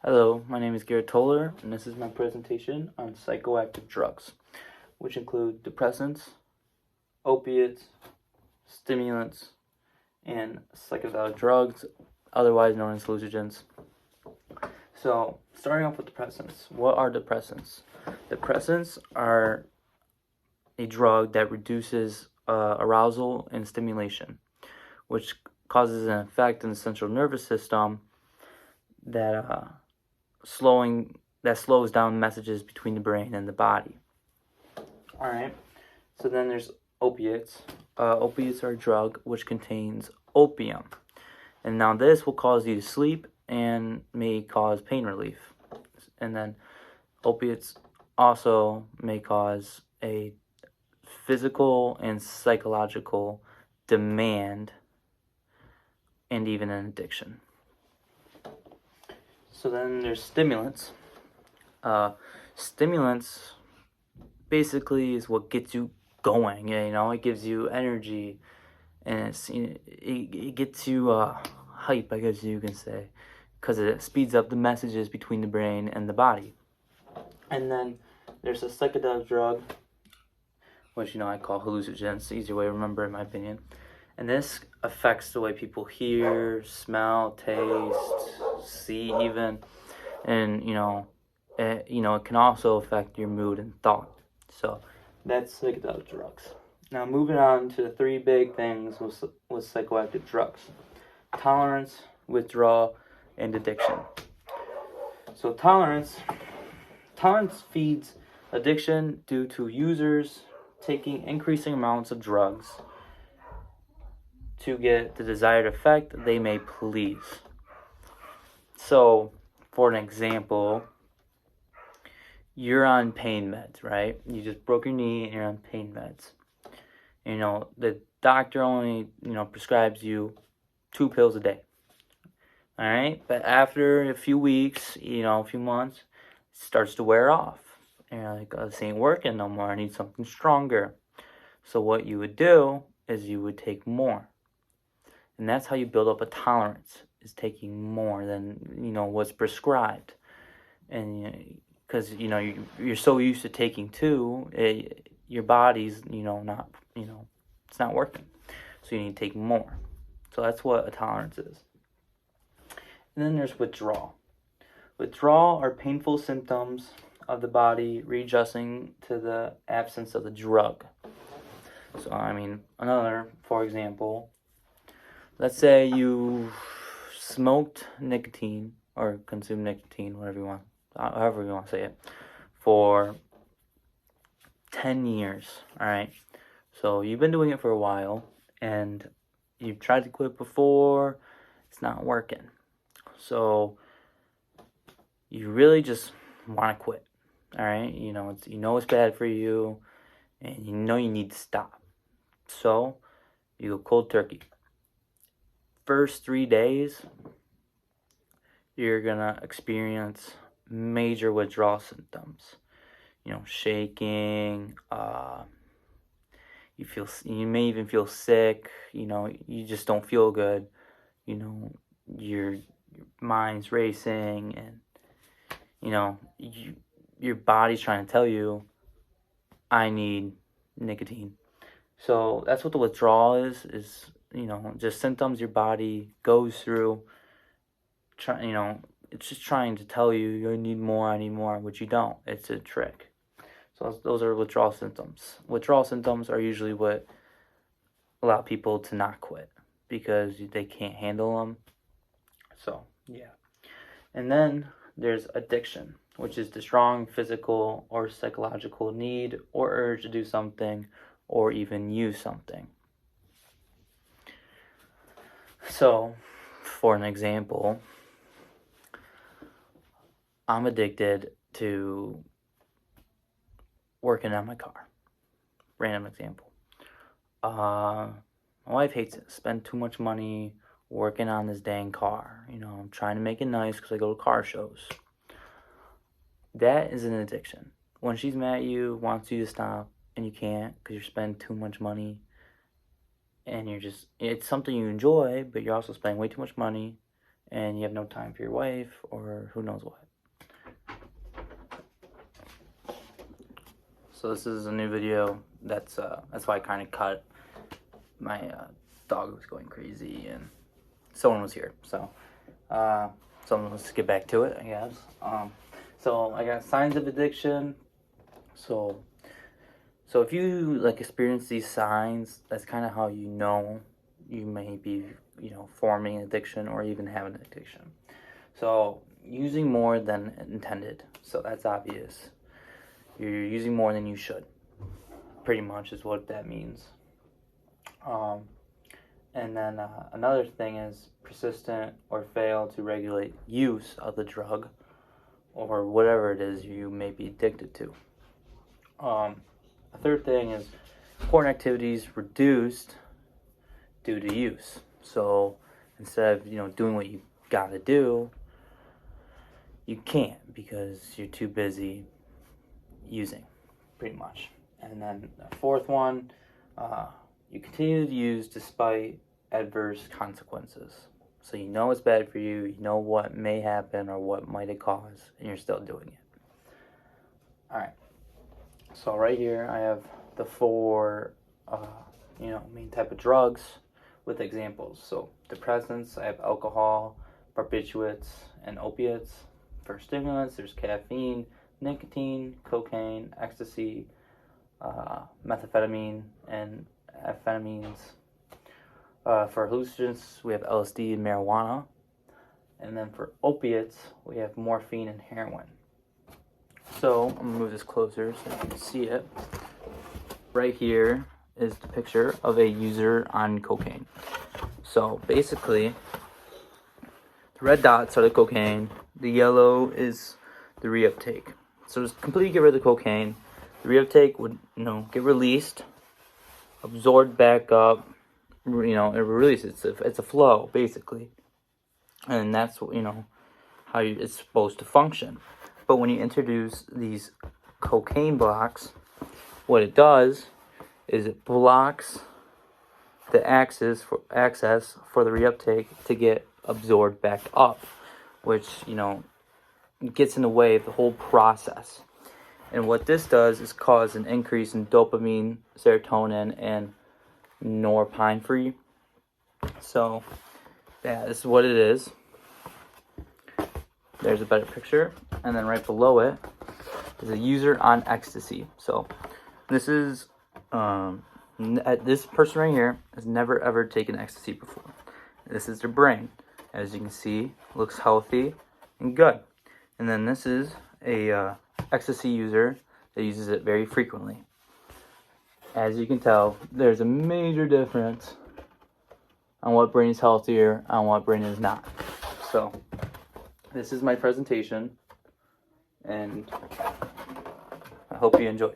Hello, my name is Garrett Tolar, and this is my presentation on psychoactive drugs, which include depressants, opiates, stimulants, and psychedelic drugs, otherwise known as hallucinogens. So, starting off with depressants. What are depressants? Depressants are a drug that reduces arousal and stimulation, which causes an effect in the central nervous system that slows down messages between the brain and the body. All right. So then there's opiates. Opiates are a drug which contains opium, and now this will cause you to sleep and may cause pain relief. And then opiates also may cause a physical and psychological demand and even an addiction. So then there's stimulants. Stimulants basically is what gets you going. It gives you energy, and it gets you hype, I guess you can say, because it speeds up the messages between the brain and the body. And then there's a psychedelic drug, which I call hallucinogens. Easier way to remember, in my opinion. And this affects the way people hear, smell, taste, see, even, and it can also affect your mood and thought. So that's psychedelic drugs. Now moving on to the three big things with psychoactive drugs: tolerance, withdrawal, and addiction. So tolerance feeds addiction due to users taking increasing amounts of drugs to get the desired effect they may please. So, for an example, you're on pain meds, right? You just broke your knee and you're on pain meds. The doctor only, prescribes you 2 pills a day. All right? But after a few weeks, a few months, it starts to wear off. And you're like, oh, this ain't working no more. I need something stronger. So what you would do is you would take more. And that's how you build up a tolerance, is taking more than, what's prescribed. And because, you're so used to taking 2, your body's, not, it's not working. So you need to take more. So that's what a tolerance is. And then there's withdrawal. Withdrawal are painful symptoms of the body readjusting to the absence of the drug. So, for example, let's say you smoked nicotine or consumed nicotine, however you want to say it, for 10 years, all right? So you've been doing it for a while, and you've tried to quit before, it's not working. So you really just want to quit, all right? It's bad for you, and you need to stop. So you go cold turkey. First 3 days, you're gonna experience major withdrawal symptoms. Shaking. You may even feel sick. You just don't feel good. Your mind's racing, and your body's trying to tell you, I need nicotine. So that's what the withdrawal is just symptoms your body goes through. It's just trying to tell you, I need more, which you don't. It's a trick. So those are withdrawal symptoms. Withdrawal symptoms are usually what allow people to not quit because they can't handle them. So, yeah. And then there's addiction, which is the strong physical or psychological need or urge to do something or even use something. So, for an example, I'm addicted to working on my car. Random example. My wife hates it. Spend too much money working on this dang car. I'm trying to make it nice because I go to car shows. That is an addiction. When she's mad at you, wants you to stop, and you can't because you're spending too much money, and it's something you enjoy, but you're also spending way too much money, and you have no time for your wife or who knows what. So this is a new video. That's why I kind of cut. My dog was going crazy and someone was here, so let's get back to it, I guess. So I got signs of addiction. So if you like experience these signs, that's kind of how you know you may be, forming an addiction or even have an addiction. So using more than intended. So that's obvious. You're using more than you should. Pretty much is what that means. And then another thing is persistent or fail to regulate use of the drug or whatever it is you may be addicted to. A third thing is important activities reduced due to use. So instead of doing what you gotta do, you can't because you're too busy using, pretty much. And then the fourth one, you continue to use despite adverse consequences. So you know it's bad for you, you know what may happen or what might it cause, and you're still doing it. Alright, so right here I have the four, main type of drugs with examples. So depressants, I have alcohol, barbiturates, and opiates. For stimulants, there's caffeine, nicotine, cocaine, ecstasy, methamphetamine, and amphetamines. For hallucinogens, we have LSD and marijuana. And then for opiates, we have morphine and heroin. So, I'm going to move this closer so you can see it. Right here is the picture of a user on cocaine. So, basically, the red dots are the cocaine. The yellow is the reuptake. So, just completely get rid of the cocaine. The reuptake would, get released, absorbed back up, it releases. It's a flow, basically. And that's, how it's supposed to function. But when you introduce these cocaine blocks, what it does is it blocks the access for the reuptake to get absorbed back up, which, gets in the way of the whole process. And what this does is cause an increase in dopamine, serotonin, and norepinephrine. So, yeah, this is what it is. There's a better picture. And then right below it is a user on ecstasy. So, this is, this person right here has never ever taken ecstasy before. This is their brain. As you can see, looks healthy and good. And then this is a ecstasy user that uses it very frequently. As you can tell, there's a major difference on what brain is healthier and what brain is not. So, this is my presentation, and I hope you enjoyed.